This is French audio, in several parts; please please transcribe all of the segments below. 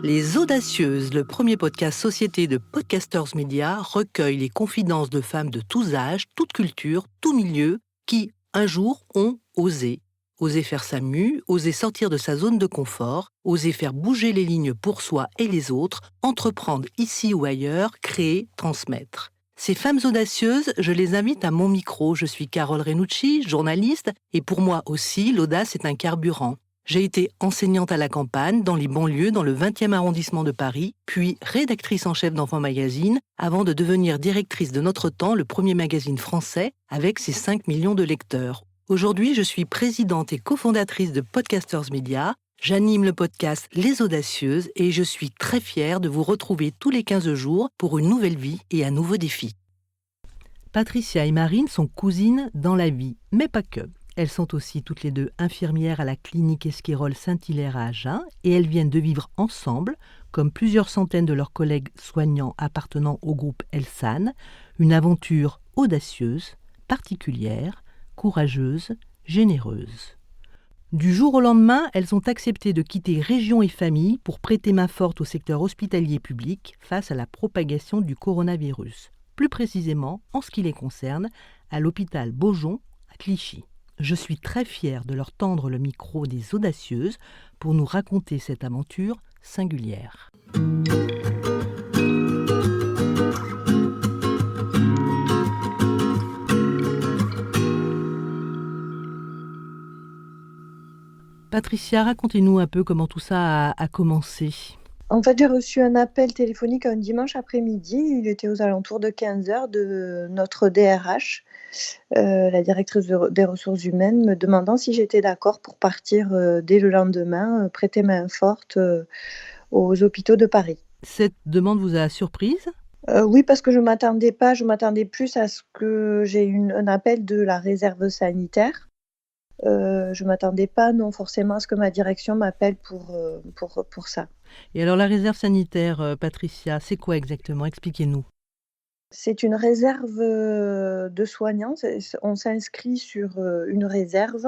Les Audacieuses, le premier podcast société de Podcasters Media, recueille les confidences de femmes de tous âges, toutes cultures, tous milieux, qui, un jour, ont osé. Osé faire sa mue, osé sortir de sa zone de confort, osé faire bouger les lignes pour soi et les autres, entreprendre ici ou ailleurs, créer, transmettre. Ces femmes audacieuses, je les invite à mon micro. Je suis Carole Renucci, journaliste, et pour moi aussi, l'audace est un carburant. J'ai été enseignante à la campagne, dans les banlieues, dans le 20e arrondissement de Paris, puis rédactrice en chef d'Enfants Magazine, avant de devenir directrice de Notre Temps, le premier magazine français, avec ses 5 millions de lecteurs. Aujourd'hui, je suis présidente et cofondatrice de Podcasters Media. J'anime le podcast Les Audacieuses et je suis très fière de vous retrouver tous les 15 jours pour une nouvelle vie et un nouveau défi. Patricia et Marine sont cousines dans la vie, mais pas que. Elles sont aussi toutes les deux infirmières à la clinique Esquirol Saint-Hilaire à Agen et elles viennent de vivre ensemble, comme plusieurs centaines de leurs collègues soignants appartenant au groupe Elsan, une aventure audacieuse, particulière, courageuse, généreuse. Du jour au lendemain, elles ont accepté de quitter région et famille pour prêter main forte au secteur hospitalier public face à la propagation du coronavirus. Plus précisément, en ce qui les concerne, à l'hôpital Beaujon à Clichy. Je suis très fière de leur tendre le micro des Audacieuses pour nous raconter cette aventure singulière. Patricia, racontez-nous un peu comment tout ça a commencé. En fait, j'ai reçu un appel téléphonique un dimanche après-midi. Il était aux alentours de 15h de notre DRH, la directrice des ressources humaines, me demandant si j'étais d'accord pour partir dès le lendemain, prêter main forte aux hôpitaux de Paris. Cette demande vous a surprise ? Oui, parce que je m'attendais plus à ce que j'ai un appel de la réserve sanitaire. Je m'attendais pas, non, forcément à ce que ma direction m'appelle pour ça. Et alors la réserve sanitaire, Patricia, c'est quoi exactement ? Expliquez-nous. C'est une réserve de soignants. On s'inscrit sur une réserve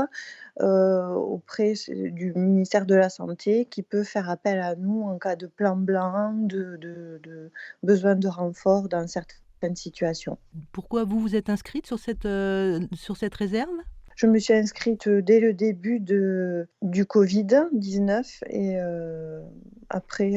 auprès du ministère de la Santé qui peut faire appel à nous en cas de plan blanc, de besoin de renfort dans certaines situations. Pourquoi vous vous êtes inscrite sur cette réserve ? Je me suis inscrite dès le début du Covid-19 et après,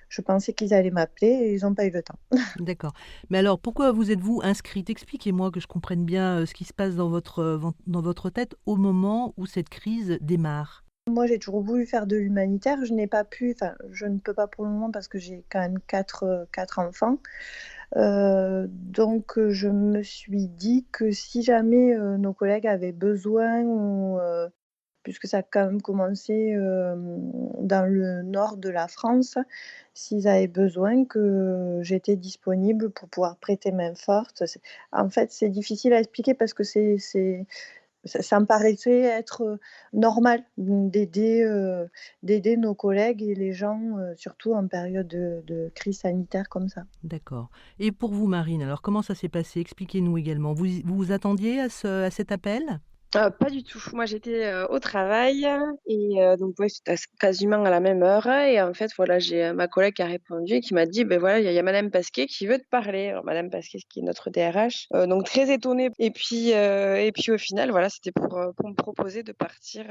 je pensais qu'ils allaient m'appeler et ils n'ont pas eu le temps. D'accord. Mais alors, pourquoi vous êtes-vous inscrite ? Expliquez-moi que je comprenne bien ce qui se passe dans votre tête au moment où cette crise démarre. Moi, j'ai toujours voulu faire de l'humanitaire. Je ne peux pas pour le moment parce que j'ai quand même quatre enfants. Donc, je me suis dit que si jamais nos collègues avaient besoin, puisque ça a quand même commencé dans le nord de la France, s'ils avaient besoin, que j'étais disponible pour pouvoir prêter main forte. En fait, c'est difficile à expliquer parce que ça me paraissait être normal d'aider nos collègues et les gens, surtout en période de crise sanitaire comme ça. D'accord. Et pour vous, Marine, alors comment ça s'est passé ? Expliquez-nous également. Vous vous attendiez à cet appel ? Pas du tout. Moi, j'étais au travail et donc ouais, c'était quasiment à la même heure et en fait, voilà, j'ai ma collègue qui a répondu et qui m'a dit: «Beh, voilà, il y a madame Pasquier qui veut te parler». Alors madame Pasquier, qui est notre DRH, donc très étonnée et puis au final, voilà, c'était pour me proposer de partir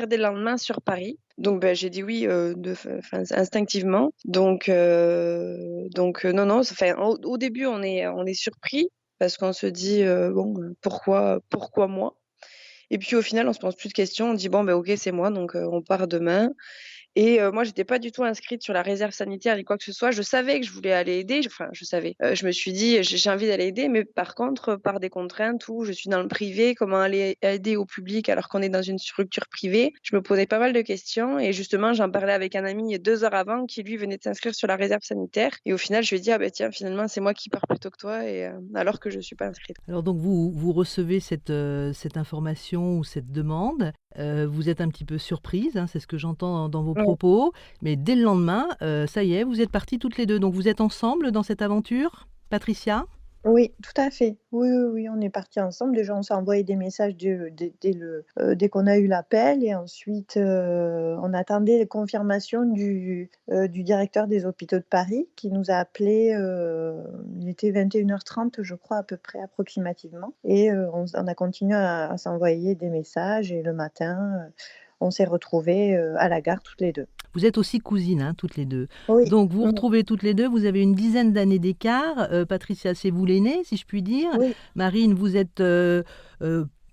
dès le lendemain sur Paris. Donc j'ai dit oui, instinctivement. Donc non, non, enfin, au début, on est surpris parce qu'on se dit pourquoi moi? Et puis au final, on se pose plus de questions, on dit bon OK, c'est moi, donc on part demain. Et moi, j'étais pas du tout inscrite sur la réserve sanitaire ni quoi que ce soit. Je savais que je voulais aller aider, je savais. Je me suis dit: «J'ai envie d'aller aider», mais par contre, par des contraintes où je suis dans le privé, comment aller aider au public alors qu'on est dans une structure privée? Je me posais pas mal de questions et justement, j'en parlais avec un ami 2 heures avant qui, lui, venait de s'inscrire sur la réserve sanitaire et au final, je lui ai dit: «Ah tiens, finalement, c'est moi qui pars plutôt que toi» et alors que je suis pas inscrite. Alors donc vous recevez cette information ou cette demande, vous êtes un petit peu surprise, hein, c'est ce que j'entends dans vos propos, mais dès le lendemain, ça y est, vous êtes parties toutes les deux. Donc vous êtes ensemble dans cette aventure, Patricia ? Oui, tout à fait. Oui, oui, oui, on est partis ensemble. Déjà, on s'est envoyé des messages dès qu'on a eu l'appel et ensuite, on attendait les confirmations du directeur des hôpitaux de Paris qui nous a appelés, il était 21h30 je crois à peu près approximativement et on a continué à s'envoyer des messages et le matin, on s'est retrouvés, à la gare toutes les 2. Vous êtes aussi cousines, hein, toutes les 2. Oui, Donc vous vous mmh, retrouvez toutes les 2. Vous avez une dizaine d'années d'écart. Patricia, c'est vous l'aînée, si je puis dire. oui, Marine, vous êtes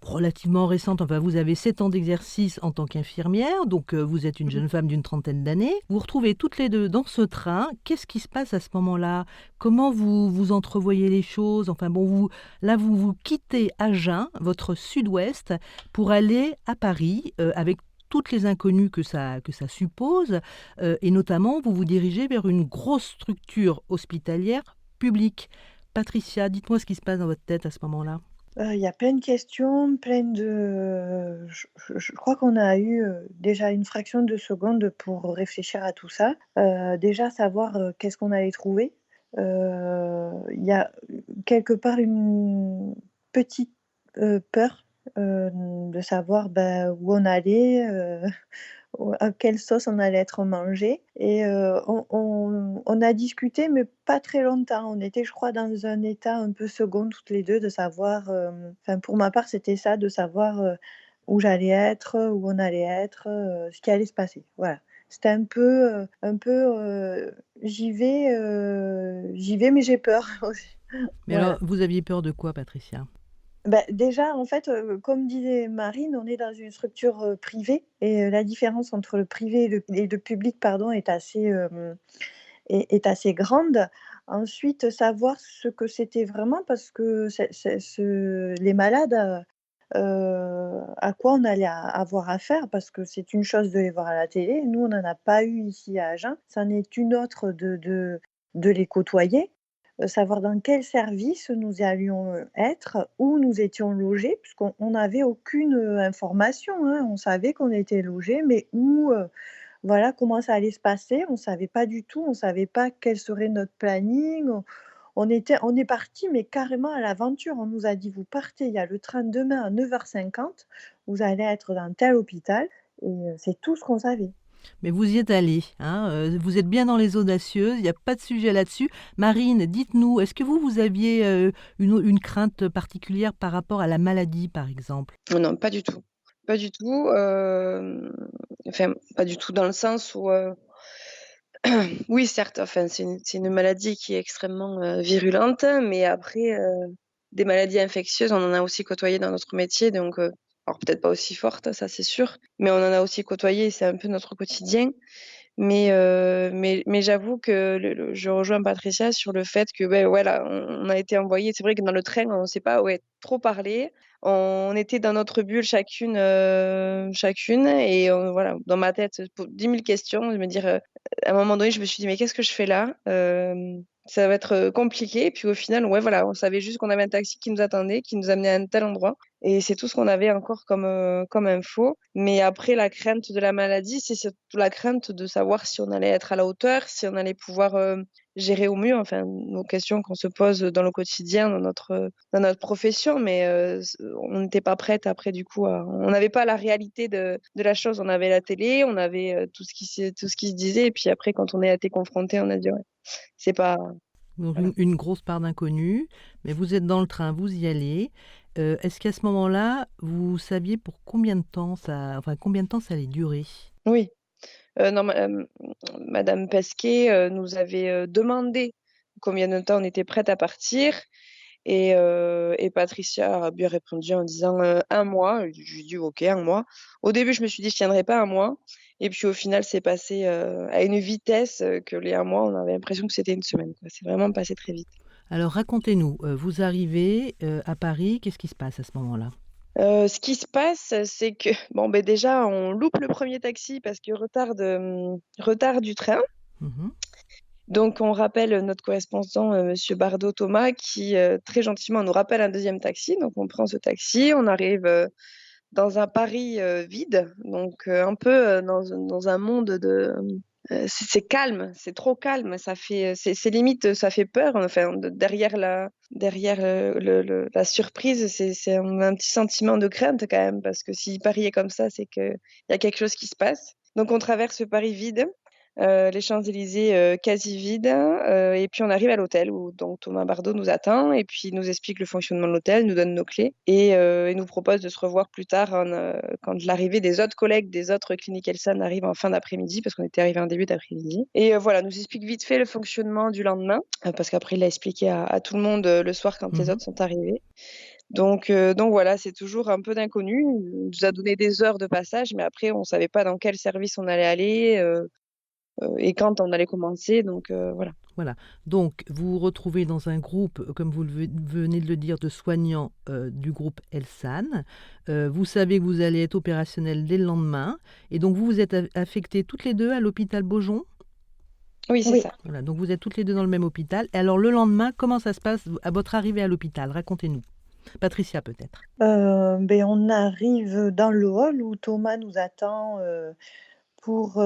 relativement récente, enfin vous avez 7 ans d'exercice en tant qu'infirmière, donc vous êtes une mmh. jeune femme d'une trentaine d'années. Vous vous retrouvez toutes les 2 dans ce train. Qu'est-ce qui se passe à ce moment-là? Comment vous entrevoyez les choses? Enfin bon, vous quittez Agen, votre sud-ouest, pour aller à Paris avec toutes les inconnues que ça suppose, et notamment vous vous dirigez vers une grosse structure hospitalière publique. Patricia, dites-moi ce qui se passe dans votre tête à ce moment-là. Il y a plein de questions, plein de je crois qu'on a eu, déjà une fraction de seconde pour réfléchir à tout ça. Déjà savoir, qu'est-ce qu'on allait trouver. Il y a quelque part une petite, peur, de savoir, bah, où on allait, ou à quelle sauce on allait être mangé et on a discuté, mais pas très longtemps. On était, je crois, dans un état un peu second toutes les 2 de savoir, enfin, pour ma part, c'était ça, de savoir, où j'allais être, où on allait être, ce qui allait se passer. Voilà. C'était j'y vais, mais j'ai peur aussi. Mais alors, Voilà. vous aviez peur de quoi, Patricia? Bah, déjà, en fait, comme disait Marine, on est dans une structure, privée et la différence entre le privé et le public, pardon, est assez grande. Ensuite, savoir ce que c'était vraiment parce que les malades, à quoi on allait avoir affaire parce que c'est une chose de les voir à la télé. Nous, on n'en a pas eu ici à Agen. C'en est une autre de les côtoyer, savoir dans quel service nous allions, être, où nous étions logés, puisqu'on n'avait aucune, information, hein. On savait qu'on était logés, mais où, voilà, comment ça allait se passer, on ne savait pas du tout, on ne savait pas quel serait notre planning, on est parti, mais carrément à l'aventure. On nous a dit: «Vous partez, il y a le train demain à 9h50, vous allez être dans tel hôpital» et c'est tout ce qu'on savait. Mais vous y êtes allée, hein, vous êtes bien dans les audacieuses, il n'y a pas de sujet là-dessus. Marine, dites-nous, est-ce que vous aviez, une crainte particulière par rapport à la maladie, par exemple? Non, pas du tout. Pas du tout, enfin, pas du tout dans le sens où, oui certes, enfin c'est une maladie qui est extrêmement, virulente, mais après, des maladies infectieuses, on en a aussi côtoyé dans notre métier donc alors peut-être pas aussi fortes, ça c'est sûr, mais on en a aussi côtoyé et c'est un peu notre quotidien. Mais j'avoue que le je rejoins Patricia sur le fait que, beh, voilà, on a été envoyés c'est vrai que dans le train, on s'est pas, ouais, trop parlé. On était dans notre bulle chacune et voilà, dans ma tête, pour 10 000 questions, de me dire, à un moment donné, je me suis dit: «Mais qu'est-ce que je fais là? Ça va être, compliqué» et puis au final, ouais, voilà, on savait juste qu'on avait un taxi qui nous attendait, qui nous amenait à un tel endroit et c'est tout ce qu'on avait encore comme info. Mais après la crainte de la maladie, c'est surtout la crainte de savoir si on allait être à la hauteur, si on allait pouvoir, gérer au mieux, enfin, nos questions qu'on se pose dans le quotidien, dans notre profession. Mais, on n'était pas prête après du coup à on n'avait pas la réalité de la chose. On avait la télé, on avait, tout ce qui se disait et puis après quand on a été confrontés, on a dit: «Ouais, c'est pas» Donc voilà. une grosse part d'inconnu, mais vous êtes dans le train, vous y allez. Est-ce qu'à ce moment-là, vous saviez pour combien de temps ça allait durer? Oui, non, madame Pesquet, nous avait, demandé combien de temps on était prête à partir. Et Patricia a bien répondu en disant, 1 mois. Je lui ai dit: «OK, 1 mois». Au début, je me suis dit: «Je tiendrai pas 1 mois» et puis au final, c'est passé, à une vitesse, que les 1 mois, on avait l'impression que c'était une semaine, quoi. C'est vraiment passé très vite. Alors racontez-nous, vous arrivez, à Paris, qu'est-ce qui se passe à ce moment-là? Ce qui se passe, c'est que bon, beh, déjà, on loupe le premier taxi parce que retard du train. Mmh. Donc on rappelle, notre correspondant, monsieur Bardot Thomas qui, très gentiment nous rappelle un deuxième taxi. Donc on prend ce taxi, on arrive, dans un Paris, vide, donc un peu, dans un monde c'est calme, c'est trop calme, c'est limite, ça fait peur, enfin derrière la surprise, c'est on a un petit sentiment de crainte quand même parce que si Paris est comme ça, c'est qu'il y a quelque chose qui se passe. Donc on traverse Paris vide, les Champs-Élysées, quasi vides, et puis on arrive à l'hôtel où donc Thomas Bardot nous attend et puis il nous explique le fonctionnement de l'hôtel, nous donne nos clés et il nous propose de se revoir plus tard quand l'arrivée des autres collègues des autres cliniques Elsan arrive en fin d'après-midi, parce qu'on était arrivés en début d'après-midi et voilà, nous explique vite fait le fonctionnement du lendemain, parce qu'après il l'a expliqué à tout le monde, le soir quand les Mmh. autres sont arrivés. Donc voilà, c'est toujours un peu d'inconnu. Il nous a donné des heures de passage, mais après on savait pas dans quel service on allait aller, et quand on allait commencer, donc voilà. Voilà. Donc, vous vous retrouvez dans un groupe, comme vous venez de le dire, de soignants du groupe Elsan. Vous savez que vous allez être opérationnel dès le lendemain. Et donc, vous êtes affectées toutes les deux à l'hôpital Beaujon. Oui, c'est Oui. ça. Voilà, donc vous êtes toutes les deux dans le même hôpital. Et alors, le lendemain, comment ça se passe à votre arrivée à l'hôpital? Racontez-nous. Patricia, peut-être. On arrive dans le hall où Thomas nous attend, pour,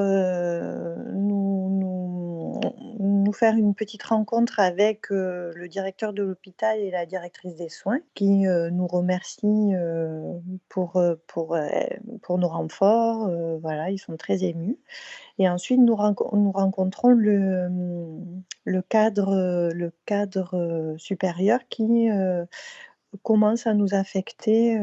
nous faire une petite rencontre avec, le directeur de l'hôpital et la directrice des soins qui, nous remercient, pour nos renforts, voilà, ils sont très émus et ensuite nous rencontrons le cadre supérieur qui, commence à nous affecter,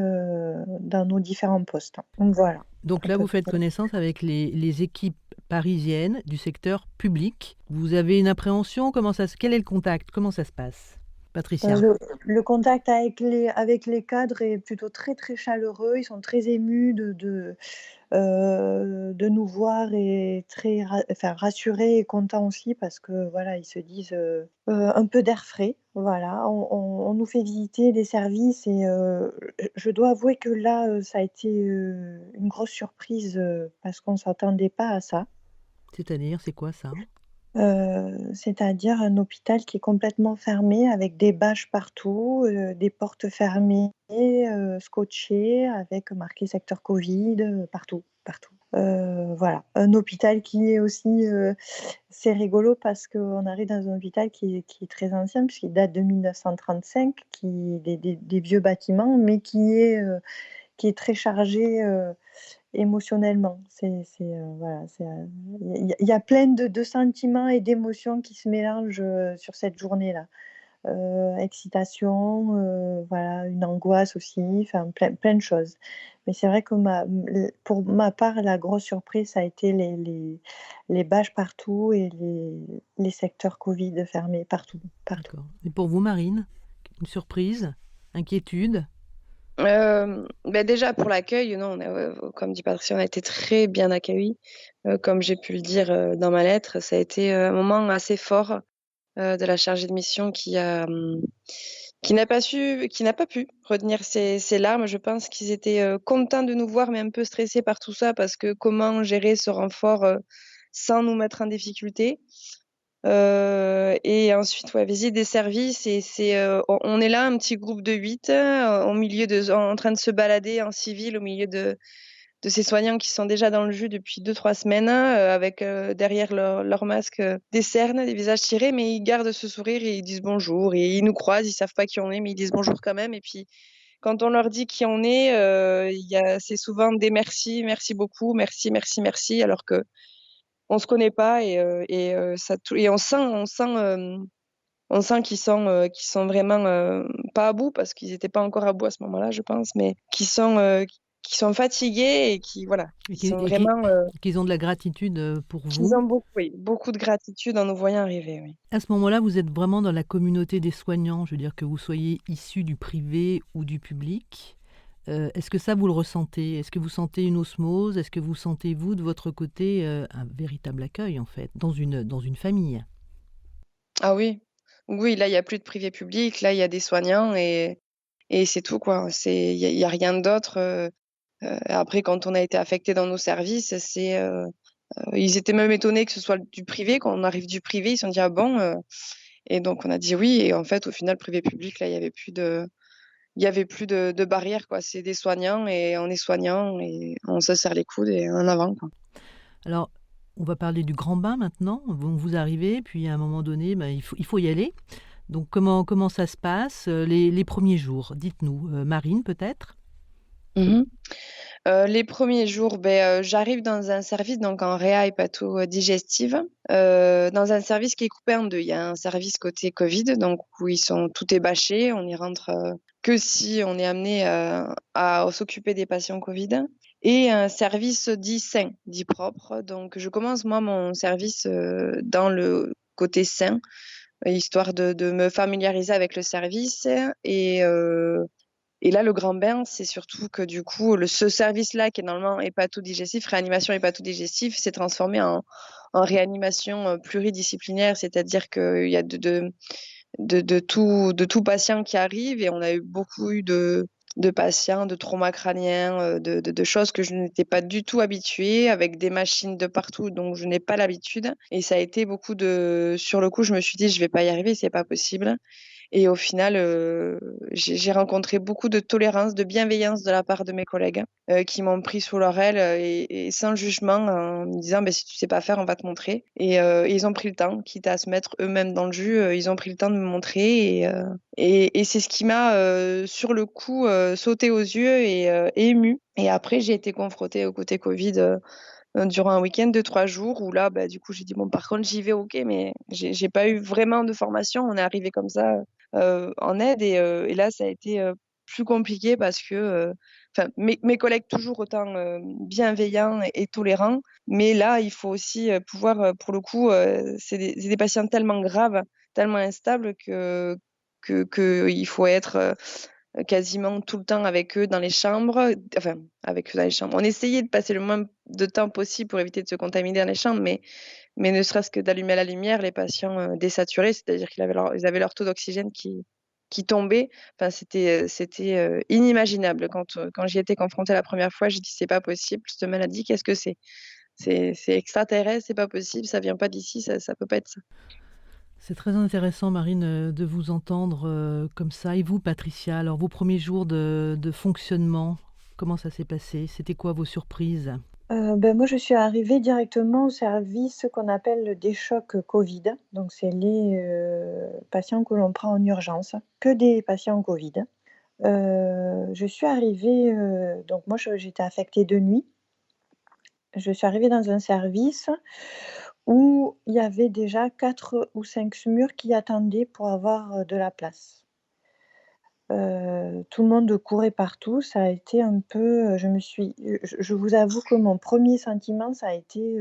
dans nos différents postes. Donc voilà, Donc à là, peu vous faites près. connaissance avec les équipes parisiennes du secteur public. Vous avez une appréhension? Quel est le contact? Comment ça se passe? Patricia. Le contact avec les cadres est plutôt très, très chaleureux. Ils sont très émus de nous voir et très rassurés et contents aussi parce que voilà, ils se disent, un peu d'air frais. Voilà, on nous fait visiter des services et je dois avouer que là, ça a été, une grosse surprise, parce qu'on ne s'attendait pas à ça. C'est-à-dire, c'est quoi ça? C'est-à-dire un hôpital qui est complètement fermé avec des bâches partout, des portes fermées, scotchées avec marqué secteur covid, partout, partout. Voilà, un hôpital qui est aussi, c'est rigolo parce qu'on arrive dans un hôpital qui est très ancien puisqu'il date de 1935, des vieux bâtiments, mais qui est très chargé, émotionnellement. Voilà, il y a plein de sentiments et d'émotions qui se mélangent, sur cette journée-là. Excitation, voilà, une angoisse aussi, enfin plein de choses. Mais c'est vrai que pour ma part, la grosse surprise, ça a été les bâches partout et les secteurs covid fermés partout, partout. D'accord. Et pour vous, Marine, une surprise? Inquiétude? Déjà pour l'accueil, non, comme dit Patricia, on a été très bien accueillis. Comme j'ai pu le dire, dans ma lettre, ça a été, un moment assez fort, de la chargée de mission qui n'a pas pu retenir ses larmes. Je pense qu'ils étaient, contents de nous voir, mais un peu stressés par tout ça parce que comment gérer ce renfort, sans nous mettre en difficulté? Et ensuite, ouais, visite des services et on est là, un petit groupe de 8, au milieu en train de se balader en civil au milieu de ces soignants qui sont déjà dans le jus depuis 2-3 semaines, avec, derrière leur masque, des cernes, des visages tirés, mais ils gardent ce sourire et ils disent bonjour et ils nous croisent, ils savent pas qui on est, mais ils disent bonjour quand même et puis quand on leur dit qui on est, c'est souvent des merci, merci beaucoup, merci, merci, merci, alors qu'on se connaît pas et on sent qu'ils sont vraiment, pas à bout parce qu'ils étaient pas encore à bout à ce moment-là, je pense, mais qui sont fatigués et qui voilà, Et qui sont vraiment, qu'ils ont de la gratitude pour qu'ils vous. ont beaucoup de gratitude en nous voyant arriver, oui. À ce moment-là, vous êtes vraiment dans la communauté des soignants, je veux dire que vous soyez issu du privé ou du public. Est-ce que ça, vous le ressentez? Est-ce que vous sentez une osmose? Est-ce que vous sentez, vous, de votre côté, un véritable accueil, en fait, dans une famille? Ah oui, oui, là, il y a plus de privé public, là, il y a des soignants et c'est tout, quoi. Il y a rien d'autre, après quand on a été affectés dans nos services, ils étaient même étonnés que ce soit du privé. Quand on arrive du privé, ils se sont dit: «Ah bon?» Et donc on a dit: «Oui» et en fait, au final, privé public, là, il y avait plus de barrière, quoi. C'est des soignants et on est soignants et on se serre les coudes et en avant, quoi. Alors, On va parler du grand bain maintenant. Vous arrivez, puis à un moment donné, il faut y aller. Donc comment ça se passe les premiers jours? Dites-nous. Marine, peut-être? Mmh. Les premiers jours, j'arrive dans un service donc en réa hépato-digestive, dans un service qui est coupé en 2. Il y a un service côté Covid, donc où tout est bâché, on y rentre, que si on est amené, à s'occuper des patients Covid et un service dit sain, dit propre. Donc je commence moi mon service, dans le côté sain, histoire de me familiariser avec le service et là, le grand bain, c'est surtout que du coup, ce service-là, qui est normalement hépatodigestif, réanimation hépatodigestive, s'est transformé en réanimation pluridisciplinaire, c'est-à-dire qu'il y a de tout patient qui arrive et on a eu beaucoup de patients, de traumas crâniens, de choses que je n'étais pas du tout habituée, avec des machines de partout, donc je n'ai pas l'habitude. Et ça a été beaucoup sur le coup, je me suis dit, je vais pas y arriver, c'est pas possible. Et au final, j'ai rencontré beaucoup de tolérance, de bienveillance de la part de mes collègues, qui m'ont pris sous leur aile, et sans jugement en me disant: «Si tu sais pas faire, on va te montrer» et ils ont pris le temps, quitte à se mettre eux-mêmes dans le jus, ils ont pris le temps de me montrer et c'est ce qui m'a, sur le coup, sauté aux yeux et émue. Et après, j'ai été confrontée au côté Covid, durant un week-end de 3 jours où là, du coup, j'ai dit: «Bon, par contre, j'y vais, OK», mais j'ai pas eu vraiment de formation. On est arrivé comme ça, en aide et là, ça a été, plus compliqué parce que, enfin, mes collègues toujours autant, bienveillants et tolérants, mais là, il faut aussi, pouvoir, pour le coup, c'est des patients tellement graves, tellement instables que il faut être, quasiment tout le temps avec eux dans les chambres, enfin, avec eux dans les chambres. On essayait de passer le moins de temps possible pour éviter de se contaminer dans les chambres, mais ne serait-ce que d'allumer la lumière, les patients, désaturés, c'est-à-dire ils avaient leur taux d'oxygène qui tombait. Enfin, c'était inimaginable. Quand j'y étais confrontée la première fois, j'ai dit: «C'est pas possible, cette maladie, qu'est-ce que c'est? C'est extraterrestre, c'est pas possible, ça vient pas d'ici, ça peut pas être ça». C'est très intéressant, Marine, de vous entendre comme ça. Et vous, Patricia, alors vos premiers jours de fonctionnement, comment ça s'est passé? C'était quoi vos surprises? Moi, je suis arrivée directement au service qu'on appelle des chocs Covid. Donc c'est les, patients que l'on prend en urgence, que des patients Covid. Je suis arrivée, donc moi j'étais affectée de nuit. Je suis arrivée dans un service où il y avait déjà 4 ou 5 SMUR qui attendaient pour avoir, de la place. Tout le monde courait partout, ça a été un peu, je vous avoue que mon premier sentiment, ça a été,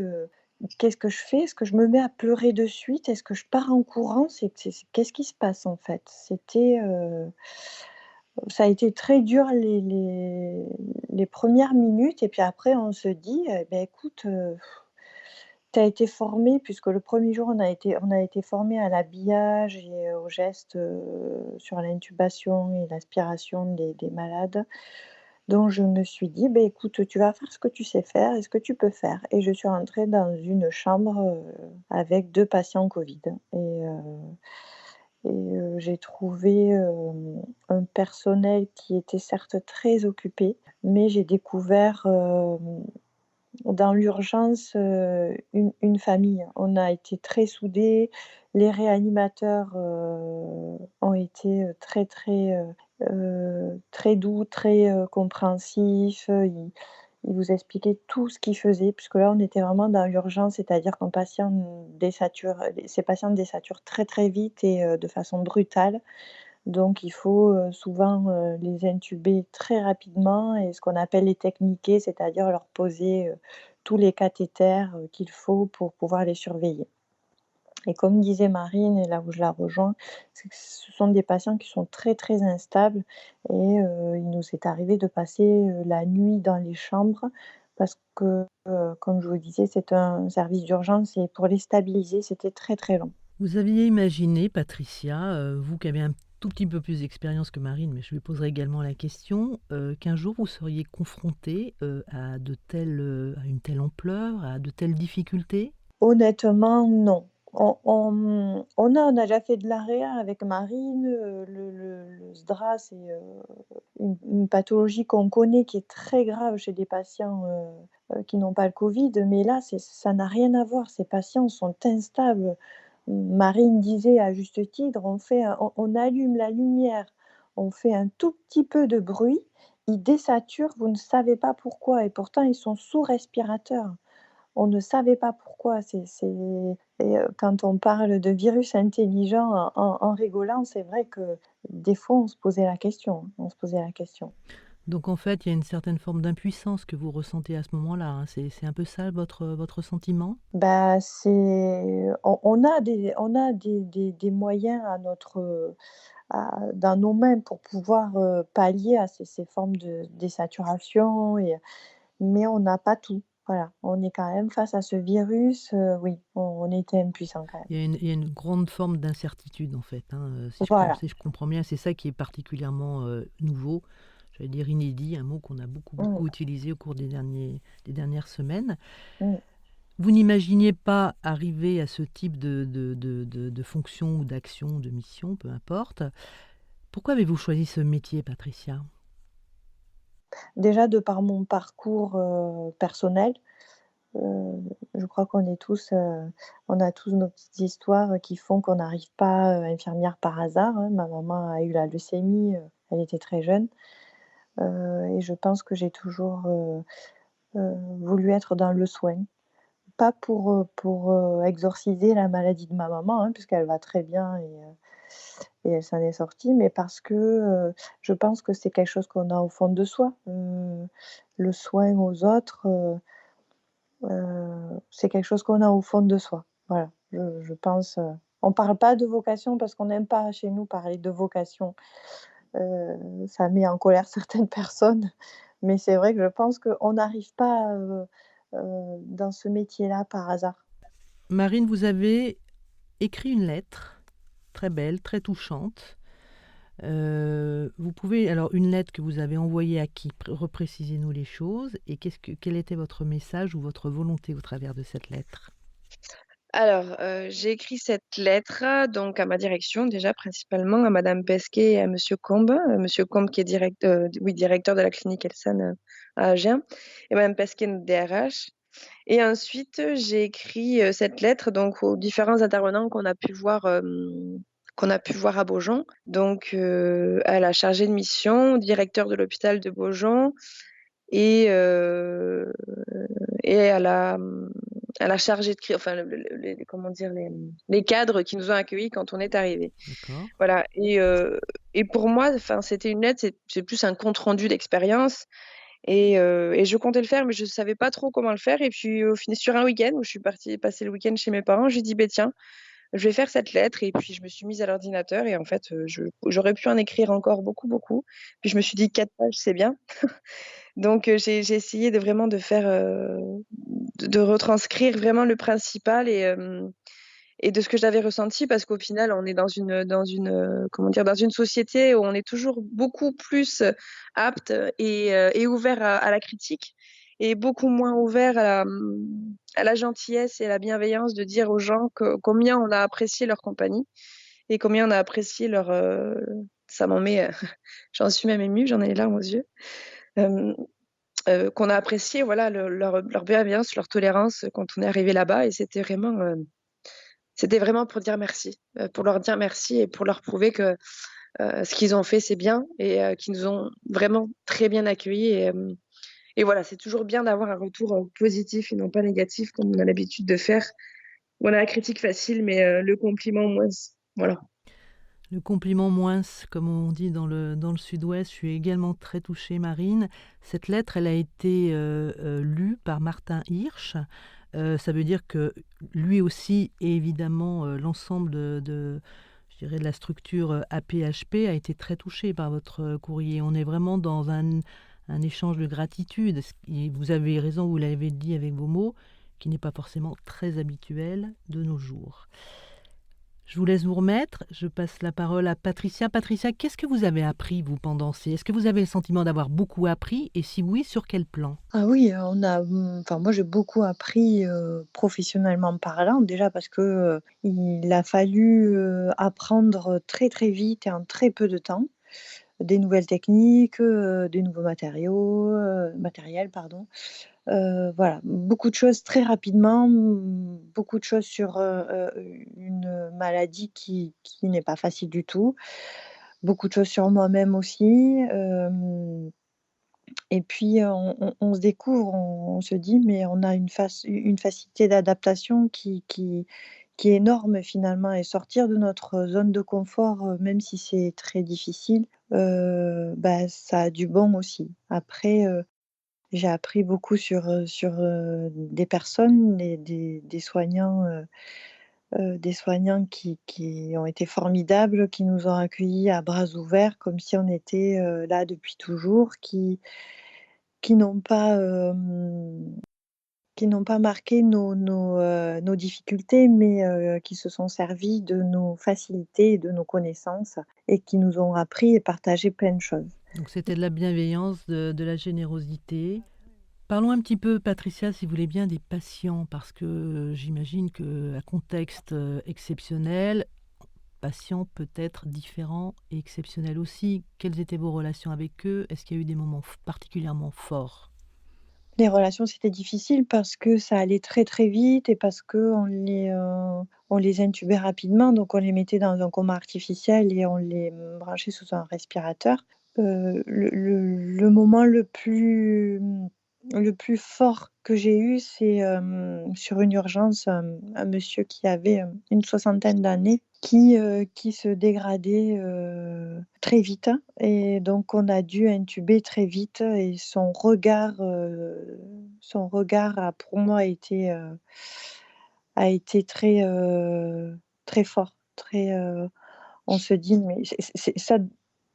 «Qu'est-ce que je fais? Est-ce que je me mets à pleurer de suite? Est-ce que je pars en courant? Qu'est-ce qui se passe, en fait?» Ça a été très dur les 1 minutes et puis après on se dit: «Eh beh, écoute, tu as été formé», puisque le premier jour on a été formé à l'habillage et aux gestes, sur l'intubation et l'aspiration des malades. Donc je me suis dit: «Beh, écoute, tu vas faire ce que tu sais faire et ce que tu peux faire», et je suis rentrée dans une chambre, avec 2 patients Covid j'ai trouvé, un personnel qui était certes très occupé, mais j'ai découvert, dans l'urgence, une famille. On a été très soudés. Les réanimateurs, ont été, très doux, très, compréhensifs. Ils vous expliquaient tout ce qu'ils faisaient, puisque là, on était vraiment dans l'urgence, c'est-à-dire qu'un patient désature, ces patients désaturent très, très vite et de façon brutale. Donc il faut, souvent, les intuber très rapidement et ce qu'on appelle les techniquer, c'est-à-dire leur poser, tous les cathéters, qu'il faut pour pouvoir les surveiller. Et comme disait Marine, et là où je la rejoins, c'est que ce sont des patients qui sont très, très instables et il nous est arrivé de passer, la nuit dans les chambres parce que, comme je vous le disais, c'est un service d'urgence et pour les stabiliser, c'était très, très long. Vous aviez imaginé, Patricia, vous qui avez un tout petit peu plus d'expérience que Marine, mais je lui poserai également la question, qu'un jour vous seriez confrontée à une telle ampleur, à de telles difficultés? Honnêtement, non. On a déjà fait de la réa avec Marine, le SDRA, c'est, une pathologie qu'on connaît qui est très grave chez des patients, qui n'ont pas le Covid, mais là, ça n'a rien à voir. Ces patients sont instables. Marine disait à juste titre: «On allume la lumière, on fait un tout petit peu de bruit, ils désaturent, vous ne savez pas pourquoi et pourtant ils sont sous respirateur». On ne savait pas pourquoi. Quand on parle de virus intelligent en rigolant, c'est vrai que des fois on se posait la question, on se posait la question. Donc en fait, il y a une certaine forme d'impuissance que vous ressentez à ce moment-là, hein. C'est un peu ça votre sentiment? Bah, on a des moyens dans nos mains pour pouvoir, pallier à ces formes de désaturation mais on n'a pas tout. Voilà, on est quand même face à ce virus, oui, on était impuissants quand même. Il y a une grande forme d'incertitude en fait, hein, Voilà. si je comprends bien. C'est ça qui est particulièrement, nouveau, j'allais dire inédit, un mot qu'on a Mmh, beaucoup utilisé au cours des dernières semaines. mmh. Vous n'imaginiez pas arriver à ce type de fonction ou d'action, de mission, peu importe. Pourquoi avez-vous choisi ce métier, Patricia? Déjà de par mon parcours, personnel, je crois on a tous nos petites histoires qui font qu'on n'arrive pas, infirmière par hasard, hein. Ma maman a eu la leucémie, elle était très jeune, et je pense que j'ai toujours, voulu être dans le soin. Pas pour exorciser la maladie de ma maman, hein, puisqu'elle va très bien et elle s'en est sortie, mais parce que, je pense que c'est quelque chose qu'on a au fond de soi. Le soin aux autres, c'est quelque chose qu'on a au fond de soi. Voilà, je pense, on parle pas de vocation parce qu'on n'aime pas chez nous parler de vocation. Ça met en colère certaines personnes, mais c'est vrai que je pense qu'on n'arrive pas, dans ce métier-là par hasard. Marine, vous avez écrit une lettre très belle, très touchante. Vous pouvez alors une lettre que vous avez envoyée à qui? Reprécisez-nous les choses et quel était votre message ou votre volonté au travers de cette lettre? Alors, j'ai écrit cette lettre, donc à ma direction déjà principalement, à madame Pesquet et à monsieur Combe qui est directeur de la clinique Elsan, à Agen et madame Pesquet, notre DRH et ensuite, j'ai écrit, cette lettre donc aux différents intervenants qu'on a pu voir à Beaujon, donc à la chargée de mission, au directeur de l'hôpital de Beaujon et heu et à la chargée de enfin les comment dire? Les cadres qui nous ont accueillis quand on est arrivés. D'accord. Voilà et pour moi, enfin, c'était une lettre, c'est plus un compte rendu d'expérience et je comptais le faire, mais je savais pas trop comment le faire et puis au final sur un week-end où je suis partie passer le week-end chez mes parents, j'ai dit: «Beh, tiens, je vais faire cette lettre» et puis je me suis mise à l'ordinateur et en fait, j'aurais pu en écrire encore beaucoup, beaucoup. Puis je me suis dit: «4 pages, c'est bien». Donc j'ai essayé de vraiment de faire, de retranscrire vraiment le principal et de ce que j'avais ressenti parce qu'au final, on est comment dire? Dans une société où on est toujours beaucoup plus, apte et ouvert à la critique et beaucoup moins ouvert à la gentillesse et à la bienveillance de dire aux gens combien on a apprécié leur compagnie et combien on a apprécié ça m'en met, j'en suis même émue, j'en ai les larmes aux yeux. Hem Qu'on a apprécié voilà leur bienveillance, leur tolérance, quand on est arrivé là-bas et c'était vraiment pour dire merci, pour leur dire merci et pour leur prouver que, ce qu'ils ont fait, c'est bien et qu'ils nous ont vraiment très bien accueillis et voilà, c'est toujours bien d'avoir un retour, positif et non pas négatif comme on a l'habitude de faire. On a la critique facile mais le compliment moins. Voilà. Le compliment moins, comme on dit dans le sud-ouest. Je suis également très touchée, Marine. Cette lettre, elle a été, lue par Martin Hirsch. Ça veut dire que lui aussi et évidemment, l'ensemble je dirais de la structure, AP-HP a été très touché par votre, courrier. On est vraiment dans un échange de gratitude. Et vous avez raison, vous l'avez dit avec vos mots, qui n'est pas forcément très habituel de nos jours. Je vous laisse vous remettre. Je passe la parole à Patricia. Patricia, qu'est-ce que vous avez appris, vous, pendant ces... Est-ce que vous avez le sentiment d'avoir beaucoup appris? Et si oui, sur quel plan? Ah oui, enfin moi j'ai beaucoup appris professionnellement parlant, déjà parce que il a fallu apprendre très très vite et en très peu de temps des nouvelles techniques, des nouveaux matériels, pardon. Voilà, beaucoup de choses très rapidement, beaucoup de choses sur une maladie qui n'est pas facile du tout, beaucoup de choses sur moi-même aussi. Et puis on se découvre, on se dit: «Mais on a une facilité d'adaptation qui est énorme finalement» et sortir de notre zone de confort, même si c'est très difficile, bah, ça a du bon aussi. Après, j'ai appris beaucoup sur des personnes, des soignants qui ont été formidables, qui nous ont accueillis à bras ouverts comme si on était, là depuis toujours, qui n'ont pas, qui n'ont pas marqué nos difficultés, mais qui se sont servis de nos facilités et de nos connaissances et qui nous ont appris et partagé plein de choses. Donc c'était de la bienveillance, de la générosité. Parlons un petit peu, Patricia, si vous voulez bien, des patients, parce que j'imagine qu'à contexte exceptionnel, patients peut-être différents et exceptionnels aussi. Quelles étaient vos relations avec eux? Est-ce qu'il y a eu des moments particulièrement forts? Les relations, c'était difficile parce que ça allait très, très vite et parce on les intubait rapidement, donc on les mettait dans un coma artificiel et on les branchait sous un respirateur. Le moment le plus fort que j'ai eu, c'est, sur une urgence, un monsieur qui avait, une soixantaine d'années qui se dégradait, très vite et donc on a dû intuber très vite et son regard a pour moi a été très, très fort, très, on se dit: «Mais c'est ça».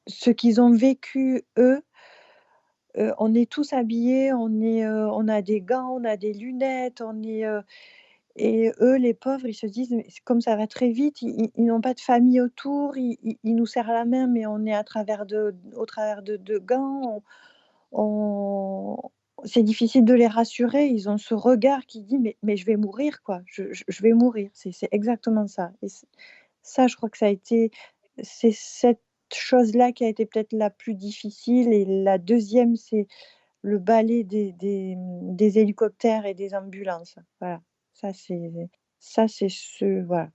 Ce qu'ils ont vécu eux, on est tous habillés, on a des gants, on a des lunettes, et eux, les pauvres, ils se disent: «Mais comme ça va très vite, ils n'ont pas de famille autour, ils nous serrent la main, mais on est au travers de gants, on c'est difficile de les rassurer». Ils ont ce regard qui dit: «Mais je vais mourir, quoi, je vais mourir». C'est exactement ça et ça, je crois que c'est cette chose-là qui a été peut-être la plus difficile et la deuxième, c'est le balai des hélicoptères et des ambulances. Voilà, ça c'est voilà.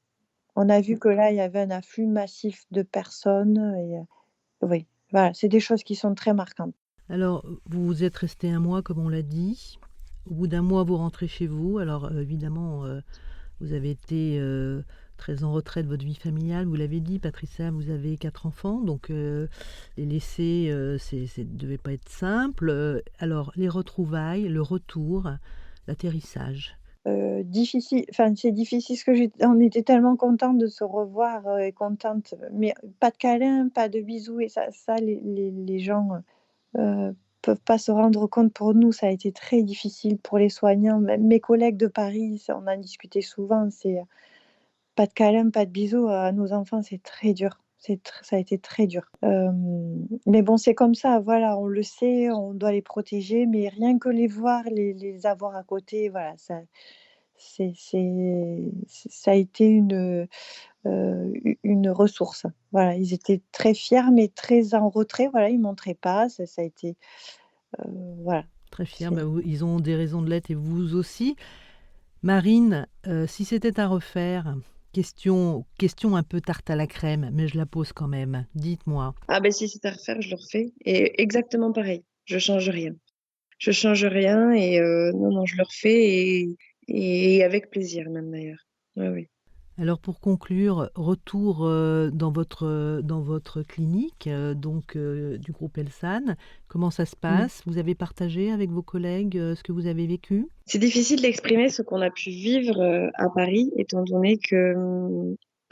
On a vu que là, il y avait un afflux massif de personnes et oui, voilà, c'est des choses qui sont très marquantes. Alors, vous êtes resté un mois, comme on l'a dit. Au bout d'un mois, vous rentrez chez vous. Alors, évidemment, vous avez été très en retrait de votre vie familiale. Vous l'avez dit, Patricia, vous avez 4 enfants. Donc, les laisser, ça ne devait pas être simple. Alors, les retrouvailles, le retour, l'atterrissage. Difficile, enfin, c'est difficile parce que on était tellement contents de se revoir, et contentes, mais pas de câlins, pas de bisous et ça les gens, peuvent pas se rendre compte. Pour nous, ça a été très difficile pour les soignants, même mes collègues de Paris, ça on en discutait souvent, pas de câlins, pas de bisous à nos enfants, c'est très dur. Ça a été très dur. Mais bon, c'est comme ça, voilà, on le sait, on doit les protéger, mais rien que les voir, les avoir à côté, voilà, ça a été une ressource. Voilà, ils étaient très fiers, mais très en retrait, voilà, ils montraient pas, ça a été, voilà, Très fiers, c'est bah, ils ont des raisons de l'être et vous aussi. Marine, si c'était à refaire, question un peu tarte à la crème, mais je la pose quand même. Dites-moi. Ah ben si c'est à refaire, je le refais et exactement pareil. Je change rien. Je change rien et non, non, je le refais et avec plaisir même d'ailleurs. Oui, oui. Alors pour conclure, retour dans votre clinique, donc du groupe Elsan. Comment ça se Mmh. passe? Vous avez partagé avec vos collègues ce que vous avez vécu? C'est difficile d'exprimer ce qu'on a pu vivre, à Paris étant donné que,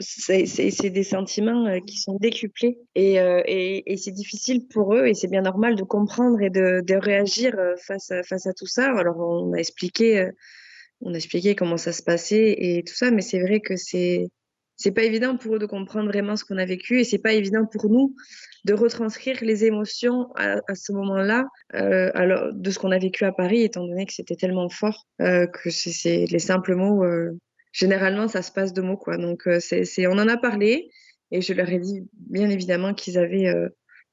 c'est des sentiments, qui sont décuplés et c'est difficile pour eux et c'est bien normal de comprendre et de réagir, face à tout ça. Alors on a expliqué comment ça se passait et tout ça, mais c'est vrai que c'est pas évident pour eux de comprendre vraiment ce qu'on a vécu et c'est pas évident pour nous de retranscrire les émotions à ce moment-là, alors de ce qu'on a vécu à Paris, étant donné que c'était tellement fort, que c'est les simples mots, généralement ça se passe de mots, quoi. Donc on en a parlé et je leur ai dit bien évidemment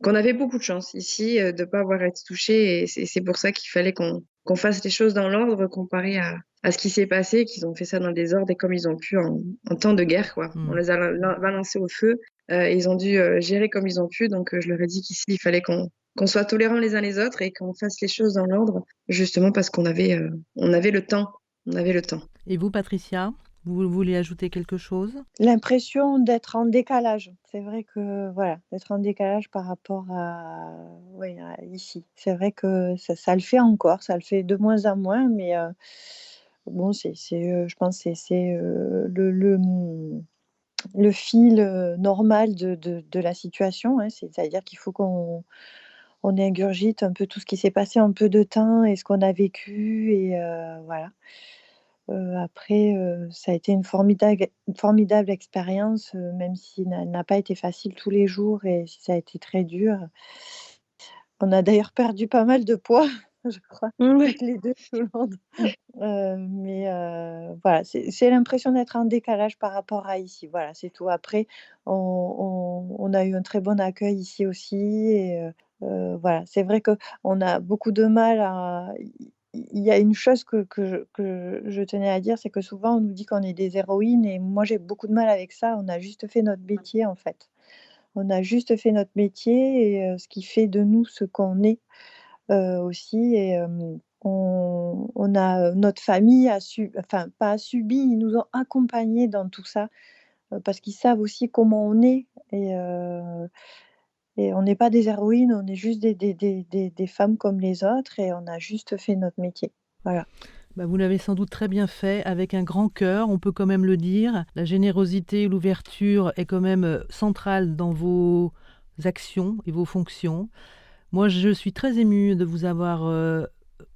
qu'on avait beaucoup de chance ici, de pas avoir à être touchés et c'est pour ça qu'il fallait qu'on fasse les choses dans l'ordre comparé à ce qui s'est passé, qu'ils ont fait ça dans le désordre et comme ils ont pu en temps de guerre, quoi. On les a balancés au feu, et ils ont dû gérer comme ils ont pu. Donc, je leur ai dit qu'ici, il fallait qu'on soit tolérants les uns les autres et qu'on fasse les choses dans l'ordre, justement parce qu'on avait, on avait le temps. On avait le temps. Et vous, Patricia, vous voulez ajouter quelque chose? L'impression d'être en décalage. C'est vrai que, voilà, d'être en décalage par rapport à, oui, à ici. C'est vrai que ça le fait encore, ça le fait de moins en moins, mais bon, je pense que c'est le fil normal de la situation, hein. C'est-à-dire qu'il faut qu'on ingurgite un peu tout ce qui s'est passé en peu de temps et ce qu'on a vécu et voilà. Après, ça a été une formidable expérience, même si elle n'a pas été facile tous les jours et si ça a été très dur. On a d'ailleurs perdu pas mal de poids, je crois, Ouais. toutes les 2 tout le monde. Mais voilà, c'est l'impression d'être en décalage par rapport à ici. Voilà, c'est tout. Après, on a eu un très bon accueil ici aussi et voilà. C'est vrai qu'on a beaucoup de mal à il y a une chose que je tenais à dire, c'est que souvent on nous dit qu'on est des héroïnes et moi j'ai beaucoup de mal avec ça. On a juste fait notre métier, en fait. On a juste fait notre métier et ce qui fait de nous ce qu'on est, aussi et on a, notre famille enfin pas a subi, ils nous ont accompagnés dans tout ça, parce qu'ils savent aussi comment on est et on n'est pas des héroïnes, on est juste des femmes comme les autres et on a juste fait notre métier. Voilà. Bah, vous l'avez sans doute très bien fait, avec un grand cœur, on peut quand même le dire. La générosité, l'ouverture est quand même centrale dans vos actions et vos fonctions. Moi, je suis très émue de vous avoir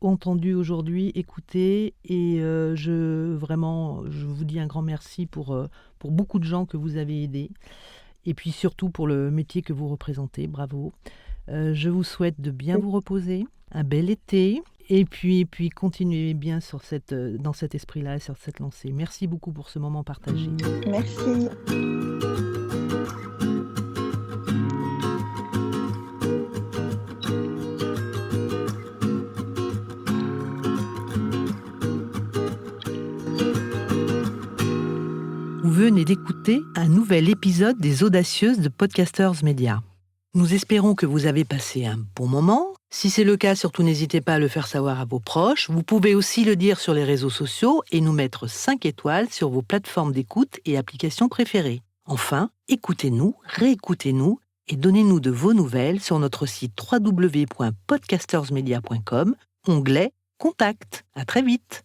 entendu aujourd'hui, écouté, et je vous dis un grand merci pour beaucoup de gens que vous avez aidés, et puis surtout pour le métier que vous représentez. Bravo. Je vous souhaite de bien vous reposer, un bel été, et puis continuez bien dans cet esprit-là et sur cette lancée. Merci beaucoup pour ce moment partagé. Merci. Vous venez d'écouter un nouvel épisode des Audacieuses de Podcasters Media. Nous espérons que vous avez passé un bon moment. Si c'est le cas, surtout n'hésitez pas à le faire savoir à vos proches. Vous pouvez aussi le dire sur les réseaux sociaux et nous mettre 5 étoiles sur vos plateformes d'écoute et applications préférées. Enfin, écoutez-nous, réécoutez-nous et donnez-nous de vos nouvelles sur notre site www.podcastersmedia.com, onglet Contact. À très vite.